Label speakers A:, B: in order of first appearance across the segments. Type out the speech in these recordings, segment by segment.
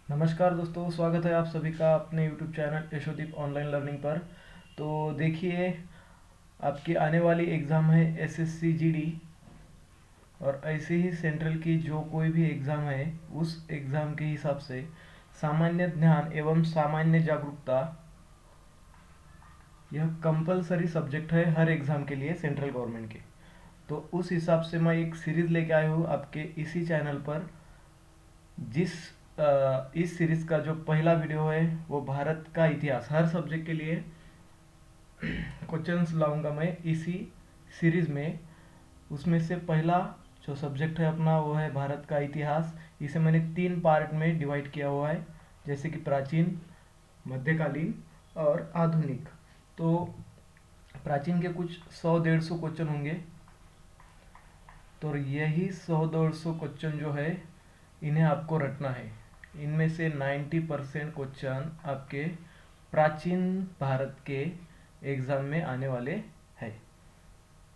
A: नमस्कार दोस्तों, स्वागत है आप सभी का अपने YouTube channel Yashodeep online learning पर। तो देखिए, आपकी आने वाली एग्ज़ाम है एसएससी जीडी। और ऐसे ही सेंट्रल की जो कोई भी एग्ज़ाम है उस एग्ज़ाम के हिसाब से सामान्य ज्ञान एवं सामान्य जागरूकता यह कंपलसरी सब्जेक्ट है हर एग्ज़ाम के लिए सेंट्रल गवर्नमेंट के। तो उस हिसाब से मैं एक सीरीज़ लेके आया हूँ आपके इसी चैनल पर। जिस इस सीरीज का जो पहला वीडियो है वो भारत का इतिहास, हर सब्जेक्ट के लिए क्वेश्चंस लाऊंगा मैं इसी सीरीज में। उसमें से पहला जो सब्जेक्ट है अपना वो है भारत का इतिहास। इसे मैंने 3 पार्ट में डिवाइड किया हुआ है, जैसे कि प्राचीन, मध्यकालीन और आधुनिक। तो प्राचीन के कुछ 100-150 क्वेश्चन होंगे। तो यही 100-150 क्वेश्चन जो है इन्हें आपको रटना है। इनमें से 90% क्वेश्चन आपके प्राचीन भारत के एग्ज़ाम में आने वाले हैं।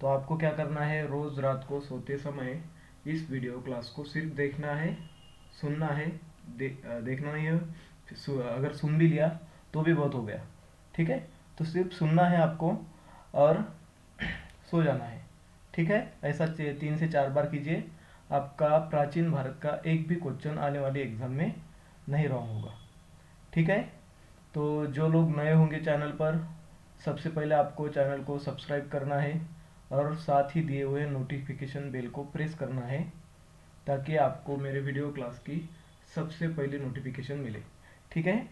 A: तो आपको क्या करना है, रोज़ रात को सोते समय इस वीडियो क्लास को सिर्फ देखना है, सुनना है। देखना नहीं है, अगर सुन भी लिया तो भी बहुत हो गया। ठीक है, तो सिर्फ सुनना है आपको और सो जाना है। ठीक है, ऐसा 3 से 4 बार कीजिए। आपका प्राचीन भारत का एक भी क्वेश्चन आने वाले एग्जाम में नहीं रॉन्ग होगा। ठीक है, तो जो लोग नए होंगे चैनल पर, सबसे पहले आपको चैनल को सब्सक्राइब करना है और साथ ही दिए हुए नोटिफिकेशन बेल को प्रेस करना है, ताकि आपको मेरे वीडियो क्लास की सबसे पहले नोटिफिकेशन मिले। ठीक है,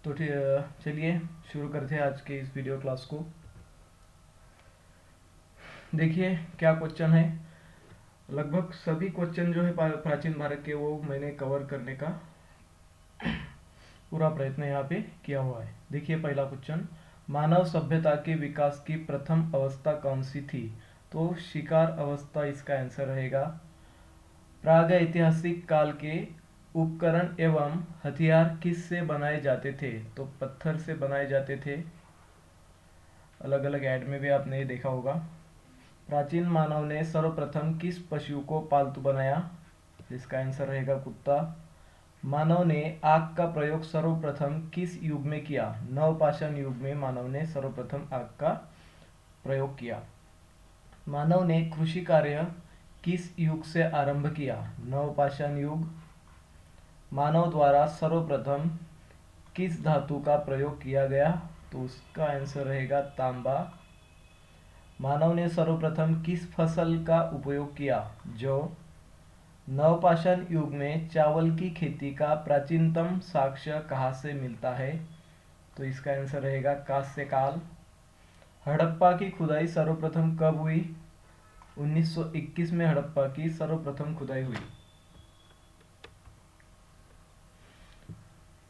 A: तो चलिए शुरू करते हैं आज के इस वीडियो क्लास को। देखिए क्या क्वेश्चन है। लगभग सभी क्वेश्चन जो है प्राचीन भारत के वो मैंने कवर करने का पूरा प्रयत्न यहाँ पे किया हुआ है। देखिए पहला क्वेश्चन, मानव सभ्यता के विकास की प्रथम अवस्था कौन सी थी? तो शिकार अवस्था इसका आंसर रहेगा। प्रागैतिहासिक काल के उपकरण एवं हथियार किस से बनाए जाते थे? तो पत्थर से बनाए जाते थे। अलग अलग ऐड में भी आपने ये देखा होगा। प्राचीन मानव ने सर्वप्रथम किस पशु को पालतू बनाया? जिसका आंसर रहेगा कुत्ता। मानव ने आग का प्रयोग सर्वप्रथम किस युग में किया? नवपाषाण युग में मानव ने सर्वप्रथम आग का प्रयोग किया। मानव ने कृषि कार्य किस युग से आरंभ किया? नवपाषाण युग। मानव द्वारा सर्वप्रथम किस धातु का प्रयोग किया गया? तो उसका आंसर रहेगा तांबा। मानव ने सर्वप्रथम किस फसल का उपयोग किया? जौ। नवपाषाण युग में चावल की खेती का प्राचीनतम साक्ष्य कहाँ से मिलता है? तो इसका आंसर रहेगा कांस्य काल। हड़प्पा की खुदाई सर्वप्रथम कब हुई? 1921 में हड़प्पा की सर्वप्रथम खुदाई हुई।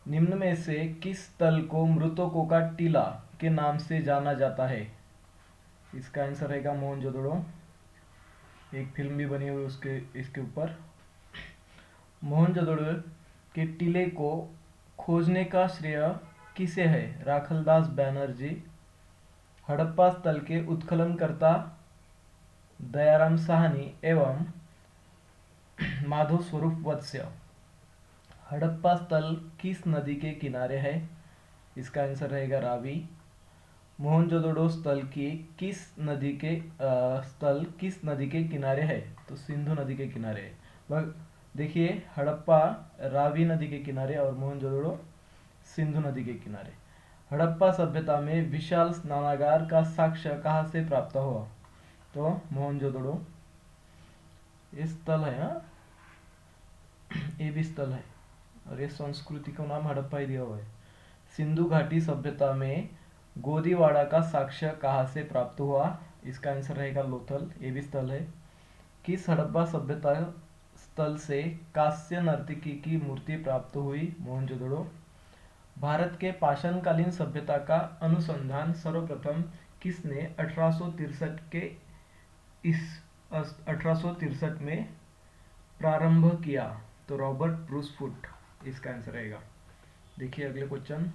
A: निम्न में से किस स्थल को मृतकों का टीला के नाम से जाना जाता है? इसका आंसर रहेगा मोहनजोदड़ो। एक फिल्म भी बनी हुई उसके इसके ऊपर। मोहनजोदड़ो के टीले को खोजने का श्रेय किसे है? राखलदास बैनर्जी। हड़प्पा स्थल के उत्खननकर्ता दयाराम साहनी एवं माधव स्वरूप वत्स्य। हड़प्पा स्थल किस नदी के किनारे है? इसका आंसर रहेगा रावी। मोहनजोदड़ो स्थल किस नदी के किनारे है? तो सिंधु नदी के किनारे है। देखिए, हड़प्पा रावी नदी के किनारे और मोहनजोदड़ो सिंधु नदी के किनारे। हड़प्पा सभ्यता में विशाल स्नानागार का साक्ष्य कहाँ से प्राप्त हुआ? तो मोहनजोदड़ो। ये स्थल है, हाँ, ये भी स्थल है और ये संस्कृति का नाम हड़प्पा ही दिया हुआ है। सिंधु घाटी सभ्यता में गोदीवाड़ा का साक्ष्य कहाँ से प्राप्त हुआ? इसका आंसर रहेगा लोथल। ये भी स्थल है। किस हड़प्पा सभ्यता स्थल से कांस्य नर्तकी की मूर्ति प्राप्त हुई? मोहनजोदड़ो। भारत के पाषाणकालीन सभ्यता का अनुसंधान सर्वप्रथम किसने 1863 में प्रारंभ किया? तो रॉबर्ट ब्रूसफुट इसका आंसर रहेगा। देखिए अगले क्वेश्चन,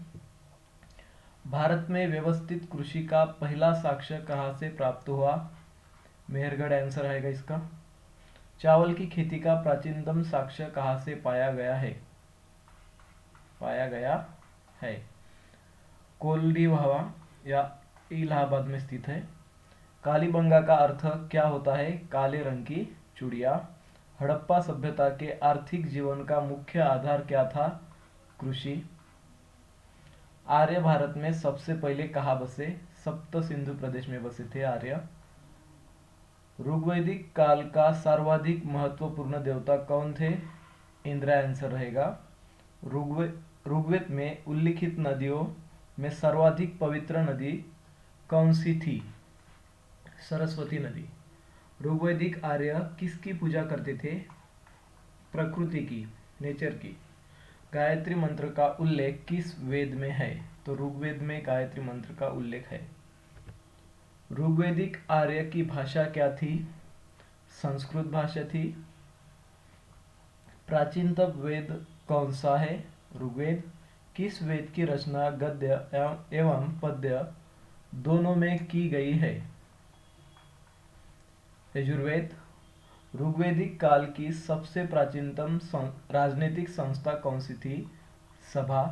A: भारत में व्यवस्थित कृषि का पहला साक्ष्य कहाँ से प्राप्त हुआ? मेहरगढ़ आंसर आएगा इसका। चावल की खेती का प्राचीनतम साक्ष्य कहाँ से पाया गया है? कोल्डिवहवा या इलाहाबाद में स्थित है। कालीबंगा का अर्थ क्या होता है? काले रंग की चूड़िया। हड़प्पा सभ्यता के आर्थिक जीवन का मुख्य आधार क्या था? कृषि। आर्य भारत में सबसे पहले कहाँ बसे? सप्त सिंधु प्रदेश में बसे थे आर्य। ऋग्वैदिक काल का सर्वाधिक महत्वपूर्ण देवता कौन थे? इंद्र आंसर रहेगा। ऋग्वेद में उल्लिखित नदियों में सर्वाधिक पवित्र नदी कौन सी थी? सरस्वती नदी। ऋग्वैदिक आर्य किसकी पूजा करते थे? प्रकृति की, नेचर की। गायत्री मंत्र का उल्लेख किस वेद में है? तो ऋग्वेद में गायत्री मंत्र का उल्लेख है। ऋग्वैदिक आर्य की भाषा क्या थी? संस्कृत भाषा थी। प्राचीनतम वेद कौन सा है? ऋग्वेद। किस वेद की रचना गद्य एवं पद्य दोनों में की गई है? यजुर्वेद। ऋग्वैदिक काल की सबसे प्राचीनतम राजनीतिक संस्था कौन सी थी? सभा।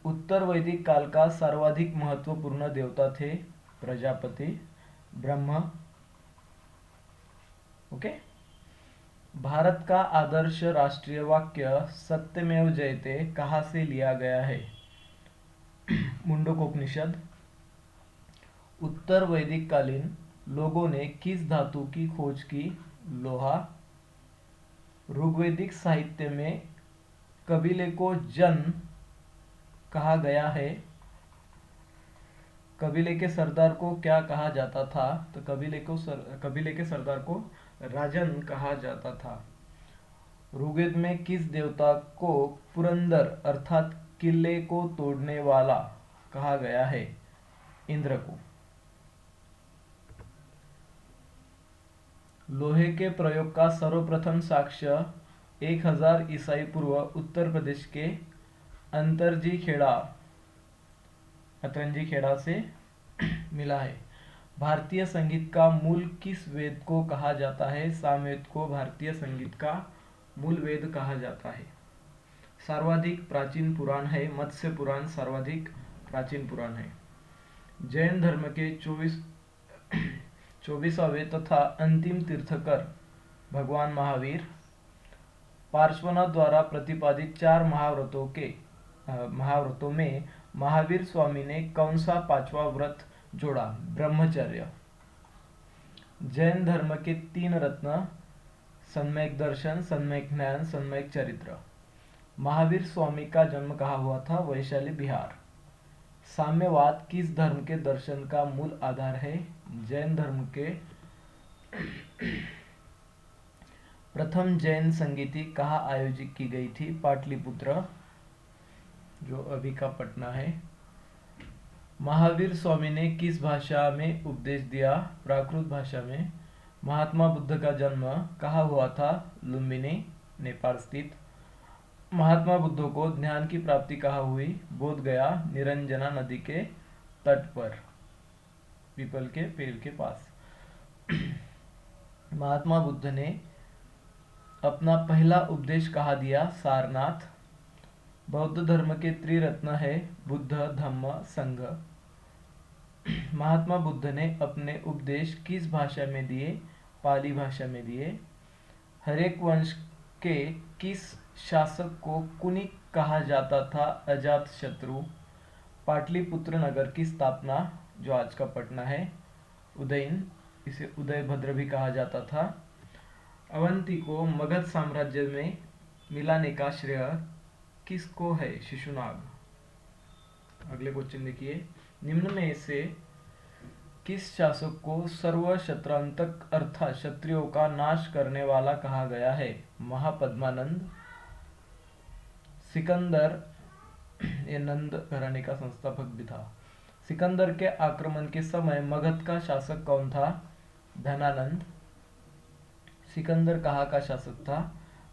A: उत्तर वैदिक काल का सर्वाधिक महत्वपूर्ण देवता थे? प्रजापति, ब्रह्मा। ओके। भारत का आदर्श राष्ट्रीय वाक्य सत्यमेव जयते कहाँ से लिया गया है? मुंडकोपनिषद। उत्तर वैदिक कालीन लोगों ने किस धातु की खोज की? लोहा। ऋग्वैदिक साहित्य में कबीले को जन कहा गया है? कबीले के सरदार को क्या कहा जाता था? तो कबीले के सरदार को राजन कहा जाता था। ऋग्वेद में किस देवता को पुरंदर अर्थात किले को तोड़ने वाला कहा गया है? इंद्र को। लोहे के प्रयोग का सर्वप्रथम साक्ष्य 1000 ईसाई पूर्व उत्तर प्रदेश के अतरंजी खेड़ा से मिला है। भारतीय संगीत का मूल किस वेद को कहा जाता है? सामवेद को भारतीय संगीत का मूल वेद कहा जाता है। सर्वाधिक प्राचीन पुराण है मत्स्य पुराण, सर्वाधिक प्राचीन पुराण है। जैन धर्म के 24वें तथा अंतिम तीर्थकर भगवान महावीर। पार्श्वनाथ द्वारा प्रतिपादित 4 महाव्रतों में महावीर स्वामी ने कौन सा 5वां व्रत जोड़ा? ब्रह्मचर्य। जैन धर्म के 3 रत्न सम्यक दर्शन, सम्यक ज्ञान, सम्यक चरित्र। महावीर स्वामी का जन्म कहाँ हुआ था? वैशाली, बिहार। साम्यवाद किस धर्म के दर्शन का मूल आधार है? जैन धर्म के। प्रथम जैन संगीति कहाँ आयोजित की गई थी? पाटलिपुत्र, जो अभी का पटना है। महावीर स्वामी ने किस भाषा में उपदेश दिया? प्राकृत भाषा में। महात्मा बुद्ध का जन्म कहाँ हुआ था? लुम्बिनी, नेपाल स्थित। महात्मा बुद्ध को ज्ञान की प्राप्ति कहाँ हुई? बोध गया, निरंजना नदी के तट पर, पीपल के पेड़ के पास। महात्मा बुद्ध ने अपना पहला उपदेश कहाँ दिया? सारनाथ। बौद्ध धर्म के त्रिरत्न है बुद्ध, धम्म, संघ। महात्मा बुद्ध ने अपने उपदेश किस भाषा में दिए? पाली भाषा में दिए। हरेक वंश के किस शासक को कुनिक कहा जाता था? अजात शत्रु। पाटलिपुत्र नगर की स्थापना, जो आज का पटना है, उदयन, इसे उदयभद्र भी कहा जाता था। अवंती को मगध साम्राज्य में मिलाने का श्रेय किसको है? शिशुनाग। अगले क्वेश्चन देखिए, निम्न में से किस शासक को सर्वशत्रांतक अर्थात क्षत्रियों का नाश करने वाला कहा गया है? महापद्मानंद। सिकंदर, ये नंद घराने का संस्थापक भी था। सिकंदर के आक्रमण के समय मगध का शासक कौन था? धनानंद। सिकंदर कहाँ का शासक था?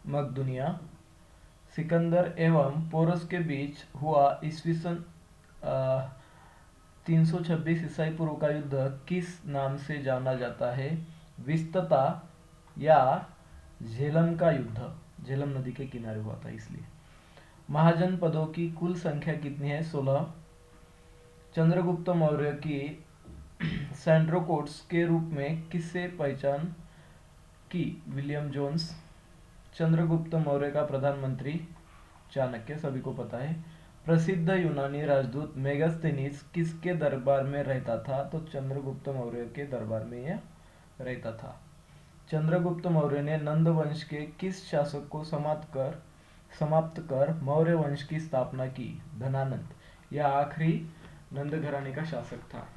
A: मकदुनिया। सिकंदर एवं पोरस के बीच हुआ ईस्वी सन 326 ईसाई पूर्व का युद्ध किस नाम से जाना जाता है? विस्तता या झेलम का युद्ध, झेलम नदी के किनारे हुआ था इसलिए। महाजनपदों की कुल संख्या कितनी है? 16। चंद्रगुप्त मौर्य की सैंड्रोकोट्स के रूप में किससे पहचान की? William Jones. चंद्रगुप्त मौर्य का प्रधानमंत्री चाणक्य, सभी को पता है। प्रसिद्ध यूनानी राजदूत मेगास्थनीज किसके दरबार में रहता था? तो चंद्रगुप्त मौर्य के दरबार में यह रहता था। चंद्रगुप्त मौर्य ने नंद वंश के किस शासक को समाप्त कर मौर्य वंश की स्थापना की? धनानंद। यह आखिरी नंद घराने का शासक था।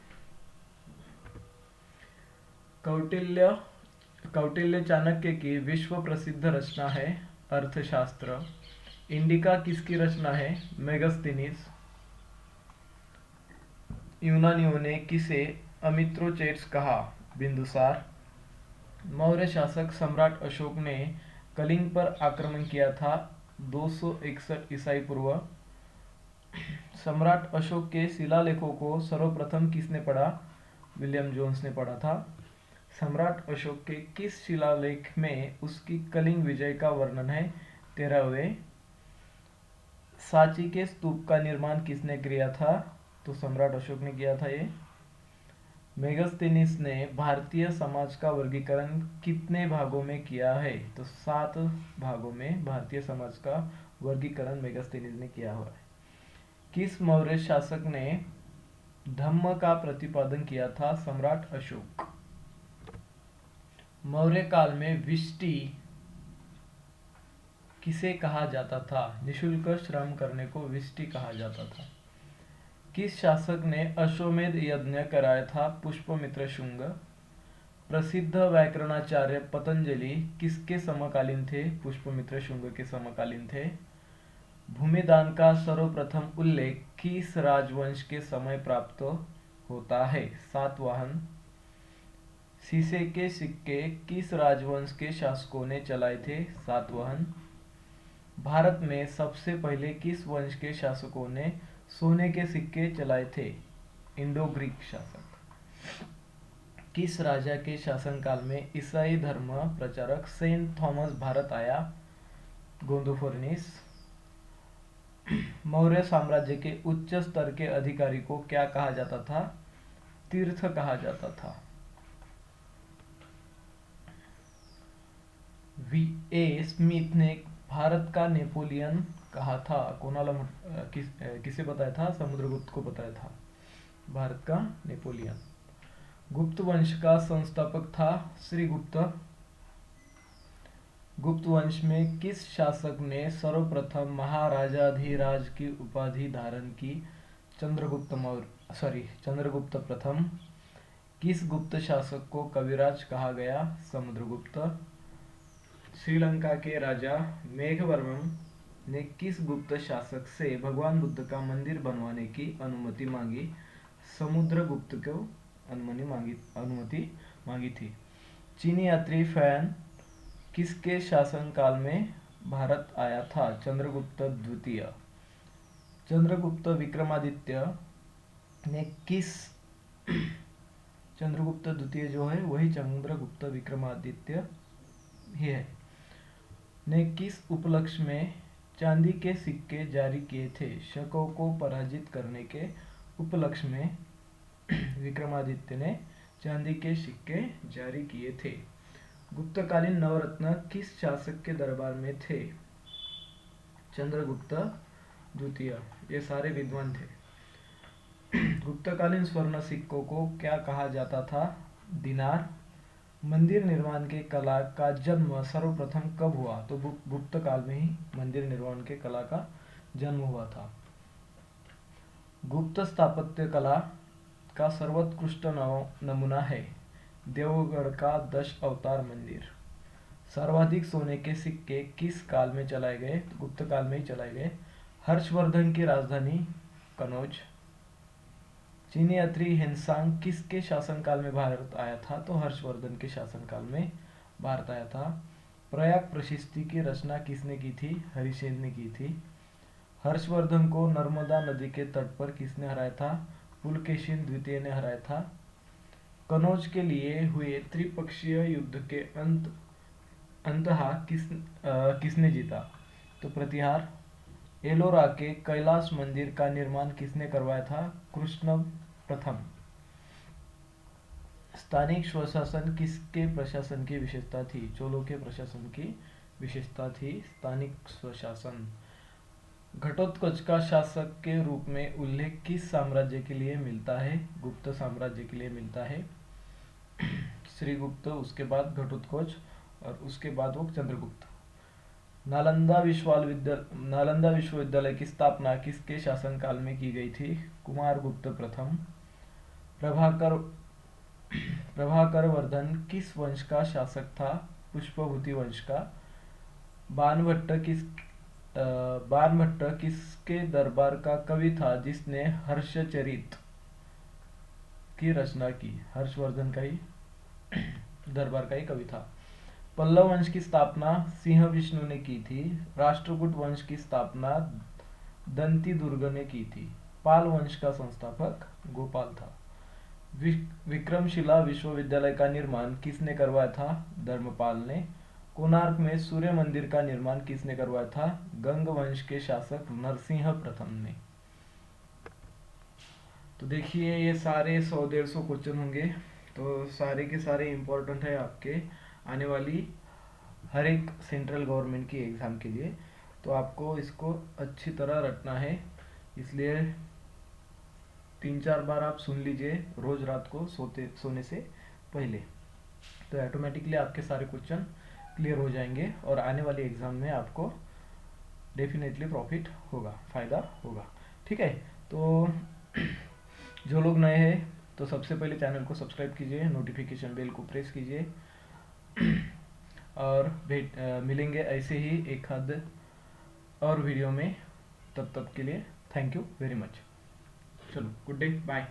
A: कौटिल्य चाणक्य की विश्व प्रसिद्ध रचना है अर्थशास्त्र। इंडिका किसकी रचना है? मेगास्थनीज। यूनानियों ने किसे अमित्रोचेट्स कहा? बिंदुसार। मौर्य शासक सम्राट अशोक ने कलिंग पर आक्रमण किया था 261 ईसाई पूर्व। सम्राट अशोक के शिलालेखों को सर्वप्रथम किसने पढ़ा? विलियम जोन्स ने पढ़ा था। सम्राट अशोक के किस शिलालेख में उसकी कलिंग विजय का वर्णन है? 13वें। सांची के स्तूप का निर्माण किसने किया था? तो सम्राट अशोक ने किया था ये। मेगास्थनीज ने भारतीय समाज का वर्गीकरण कितने भागों में किया है? तो 7 भागों में भारतीय समाज का वर्गीकरण मेगास्थनीज ने किया हुआ है। किस मौर्य शासक ने धम्म का प्रतिपादन किया था? सम्राट अशोक। मौर्य काल में विष्टि किसे कहा जाता था? निशुल्क श्रम करने को विष्टि कहा जाता था। किस शासक ने अश्वमेध यज्ञ कराया था? पुष्यमित्र शुंग। प्रसिद्ध व्याकरणाचार्य पतंजलि किसके समकालीन थे? पुष्यमित्र शुंग के समकालीन थे। भूमिदान का सर्वप्रथम उल्लेख किस राजवंश के समय प्राप्त होता है? सातवाहन। शीशे के सिक्के किस राजवंश के शासकों ने चलाए थे? सातवाहन। भारत में सबसे पहले किस वंश के शासकों ने सोने के सिक्के चलाए थे? इंडो ग्रीक शासक। किस राजा के शासनकाल में ईसाई धर्म प्रचारक सेंट थॉमस भारत आया? गोंदोफोर्निस। मौर्य साम्राज्य के उच्च स्तर के अधिकारी को क्या कहा जाता था? तीर्थ कहा जाता था। वी.ए. स्मिथ ने भारत का नेपोलियन कहा था? किसे बताया था? समुद्रगुप्त को बताया था भारत का नेपोलियन। गुप्त वंश का संस्थापक था श्रीगुप्त। गुप्त वंश में किस शासक ने सर्वप्रथम महाराजाधिराज की उपाधि धारण की? चंद्रगुप्त प्रथम। किस गुप्त शासक को कविराज कहा गया? समुद्रगुप्त। श्रीलंका के राजा मेघवर्मन ने किस गुप्त शासक से भगवान बुद्ध का मंदिर बनवाने की अनुमति मांगी? समुद्रगुप्त को अनुमति मांगी थी। चीनी यात्री फैन किसके शासनकाल में भारत आया था? चंद्रगुप्त द्वितीय। चंद्रगुप्त विक्रमादित्य ने चंद्रगुप्त द्वितीय जो है वही चंद्रगुप्त विक्रमादित्य ही है, ने किस उपलक्ष्य में चांदी के सिक्के जारी किए थे? शकों को पराजित करने के उपलक्ष्य में विक्रमादित्य ने चांदी के सिक्के जारी किए थे। गुप्तकालीन नवरत्न किस शासक के दरबार में थे? चंद्रगुप्त द्वितीय। ये सारे विद्वान थे। गुप्तकालीन स्वर्ण सिक्कों को क्या कहा जाता था? दिनार। मंदिर निर्माण के कला का जन्म सर्वप्रथम कब हुआ? तो गुप्त काल में ही मंदिर निर्माण के कला का जन्म हुआ था। गुप्त स्थापत्य कला का सर्वोत्कृष्ट नमूना है देवगढ़ का 10 अवतार मंदिर। सर्वाधिक सोने के सिक्के किस काल में चलाए गए? गुप्त काल में ही चलाए गए। हर्षवर्धन की राजधानी कनौज। चीनी यात्री हेनसांग किसके शासनकाल में भारत आया था? तो हर्षवर्धन के शासनकाल में भारत आया था। प्रयाग प्रशस्ति की रचना किसने की थी? हरिसेन ने की थी। हर्षवर्धन को नर्मदा नदी के तट पर किसने हराया था? पुलकेशिन द्वितीय ने हराया था। कनौज के लिए हुए त्रिपक्षीय युद्ध के अंत अंतहा किसने जीता? तो प्रतिहार, एलोरा के कैलाश मंदिर का निर्माण किसने करवाया था? कृष्ण प्रथम। स्थानिक स्वशासन किसके प्रशासन की विशेषता थी? चोलों के प्रशासन की विशेषता थी स्थानिक स्वशासन। घटोत्कच का शासक के रूप में उल्लेख किस साम्राज्य के लिए मिलता है? गुप्त साम्राज्य के लिए मिलता है। श्रीगुप्त, उसके बाद घटोत्कच और उसके बाद वो चंद्रगुप्त। नालंदा विश्वविद्यालय की स्थापना किसके शासनकाल में की गई थी? कुमारगुप्त प्रथम। प्रभाकर प्रभाकर वर्धन किस वंश का शासक था? पुष्पभूति वंश का। बाणभट्ट किसके दरबार का कवि था जिसने हर्षचरित की रचना की? हर्षवर्धन का ही दरबार का ही कवि था। पल्लव वंश की स्थापना सिंह विष्णु ने की थी। राष्ट्रकूट वंश की स्थापना दंती दुर्ग ने की थी। पाल वंश का संस्थापक गोपाल था। विक्रमशिला विश्वविद्यालय का निर्माण किसने करवाया था? धर्मपाल ने। कोणार्क में सूर्य मंदिर का निर्माण किसने करवाया था? गंग वंश के शासक नरसिंह प्रथम ने। तो देखिए ये सारे 100-150 क्वेश्चन होंगे, तो सारे के सारे इम्पोर्टेंट है आपके आने वाली हर एक सेंट्रल गवर्नमेंट की एग्ज़ाम के लिए। तो आपको इसको अच्छी तरह रटना है, इसलिए 3-4 बार आप सुन लीजिए रोज रात को सोने से पहले, तो ऑटोमेटिकली आपके सारे क्वेश्चन क्लियर हो जाएंगे और आने वाली एग्ज़ाम में आपको डेफिनेटली प्रॉफिट होगा, फ़ायदा होगा। ठीक है, तो जो लोग नए हैं तो सबसे पहले चैनल को सब्सक्राइब कीजिए, नोटिफिकेशन बेल को प्रेस कीजिए और मिलेंगे ऐसे ही एक आध और वीडियो में। तब तक के लिए थैंक यू वेरी मच। चलो, गुड डे, बाय।